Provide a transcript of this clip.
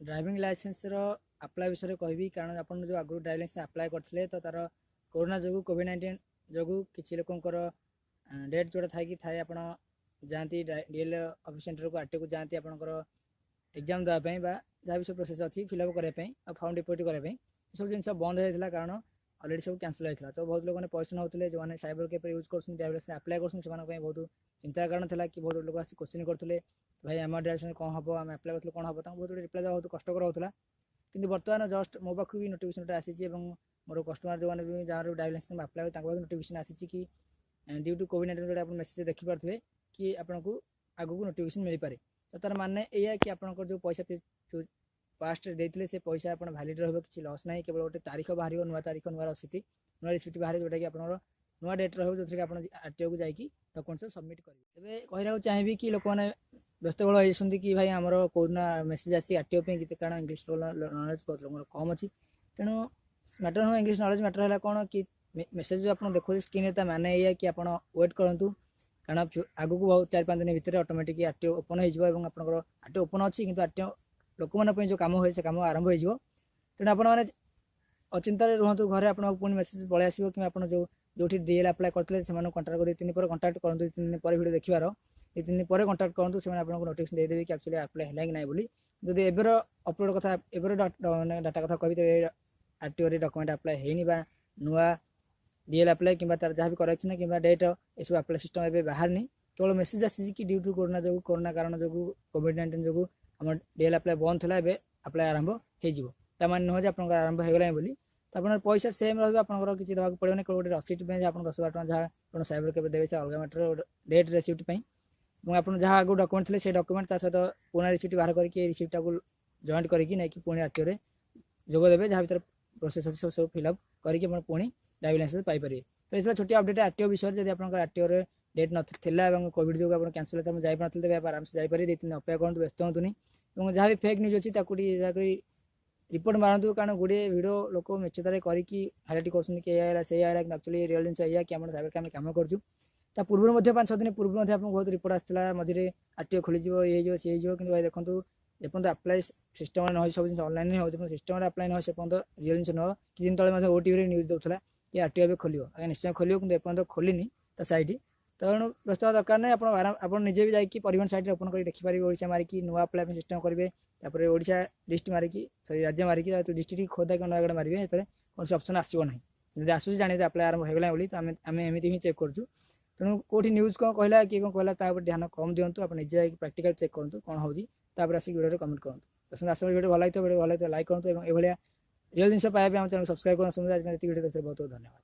Driving licence apply विषय कहबी कारण आप जो आगु ड्राइविंग लाइसेंस आप्लाय करते तो तार कोरोना जो कोविड-19 जो किसी लोकर डेट जोड़ा थाई थाए आप जाती डीएल ऑफिस सेंटर को आरटीओ को जाती आपंकर एग्जाम देवाई जहाँ भी सब प्रोसेस अच्छी फिलअप करने फॉर्म डिपोजिट करने सब जिन बंद होता कारण अलरेडी सब कैंसिल होता तो बहुत लोग पैसा नौते जो मैंने साइबर कैफे यूज कर आप्लाय कर बहुत चिंतार कारण था कि बहुत लोग आस क्वेश्चन करते भाई आम ड्राइविंग कौन हम आम आप्लाय करते कौन हम बहुत रिप्लाई देवा बहुत कष्टर होता कि बर्तमान जस्ट मो पाख भी नोटिफिकेशन आसी मोर कस्टमर जो मैंने जहाँ ड्राइविंग लाइसेंस आप्लाय नोटिफिकेशन आसी कि ड्यू टू कोविड-19 जो आप मेसेज देखिपे कि आपको आगू नोटिफिकेशन मिल पाए तो तार माने या कि आपंकर जो पैसा पास्ट देते से पैसा आप भैलिड रही लस ना केवल गोटे तारीख बाहर नुआ तारीख नुआ रसीद नुआ रिसीप्ट बाहर जोटा कि आप नुआ डेट रही जो आप आरटीओ को जाकि डॉक्यूमेंट्स सबमिट करेंगे कहना चाहिए कि लोक मैंने व्यस्तबहुल होती कि भाई आमर कौन मेसेज आसी आरटीओ पे कारण इंग्लीश नॉलेज बहुत लोग कम अच्छी तेणु मैटर नुह इंग्लीश नॉलेज मैटर है कौन कि मेसेज जो आप देखो स्क्रीन माने या कि आप वेट करूँ कारण आगू को बहुत 4-5 दिन भितर ऑटोमेटिक आरटीओ ओपन हो आरटीओ ओपन अच्छी कि आरटीओ लोक मैंने जो कम हुए से कम आरंभ हो तेणु आपने अचिंतार रुहतु घरे आप पुणी मेसेज पलि आसो कि आप जो डीएल आप्लाय करते से कंटाक्ट 2 दिन पर कंटाक्ट करूँ 2 दिन पर वीडियो देखार 2 दिन पर कंटाक्ट करूँ से आपको नोटिफिकेशन देदेवी कि एक्चुअली आप्लाय है कि ना बोली जब एबर अपलोड कथा एबर डाटा कथा कही तो आरटीओ डॉक्यूमेंट आप्लाय है नुआ डीएल आप्लाय कि जहाँ भी करेक्शन कि डेट ये सब आप्लाय सिस्टम ए बाहर नहीं केवल मेसेज आसी कि ड्यू टू कोरोना कारण जो कोविड-19 जो आम डीएल आप्लाय बंद था एवं आप्लाय आरंभ हो माने नुह आप आरंभ होगला बोली तो आप पैसा सेम रहा आप किसी देवाक पड़े ना गोटे रसीट में आप 10,000 टका जहाँ साइबर केवे देवे अलग मैटर डेट रिसीप्ट आप जहाँ आगे डॉक्यूमेंट थे से डॉक्यूमेंट सहित पुणा रिसीप्ट बाहर करके रिसीप्टा को जॉइंट करके पुणी आरटीओ जोगदेवे जहाँ भर प्रोसेस अच्छी सब फिलअप करके पुणी ड्राइविंग लाइसेंस पाइपर तो ये छोटी अपडेट आरटीओ विषय जब आप आरटीओ डेट ना कोविड जो आप कैंसिल होता है जापर तेज आप आराम से जापर 2 दिन अपेक्षा करूँ व्यस्त होतुनि जहाँ भी फेक न्यूज अच्छी रिपोर्ट मारतु कारण गुड़े भिडियो लोक मेचतार करके हाईलाइट कर एक्चुअली रियल जिन कि साइबर कैम कम करूँ पूर्व 5-6 दिन पूर्व आप बहुत रिपोर्ट आसाला मझे आरटीओ खोल ये सी कि भाई देखो जब आप्लाय सिस्टम न सब जिन ऑनलाइन हो सिस्टम आप्लाय न से रियल जिन नुह कि दिन तले ओटीवी न्यूज दूसरा कि आरटीओ भी खोल निश्चय खोल कि एपर्तन खोलनी ता साइट तेणु व्यस्त हवा दरकार नहीं आप निजे भी जाकि परिवहन साइट ओपन कर देखिपारे ओडिशा मारिकी नुआ आप्लाय सिस्टम करेंगे तापर ओडिशा लिस्ट मारिकी सॉरी राज्य मारिकी डिस्ट्रिक्ट खोदा कि नयागढ़ मारे जो कौन से ऑप्शन आसो ना जब आसूँ जाने आप्लाय आरंभ होगला बोली तो आम एमती ही चेक करूँ तेणु कौटी न्यूज कौन कहला किए कौन कहला ध्यान कम दिंतु आप निजे प्रैक्टिकल चेक करूँ कौन होगी आसिक वीडियो कमेंट करूँ तो आस वीडियो भल लगे वीडियो भल लाइक करूँ और रियल जिन पाइबा चैनल सब्सक्राइब करूँ आज वीडियो बहुत बहुत धन्यवाद।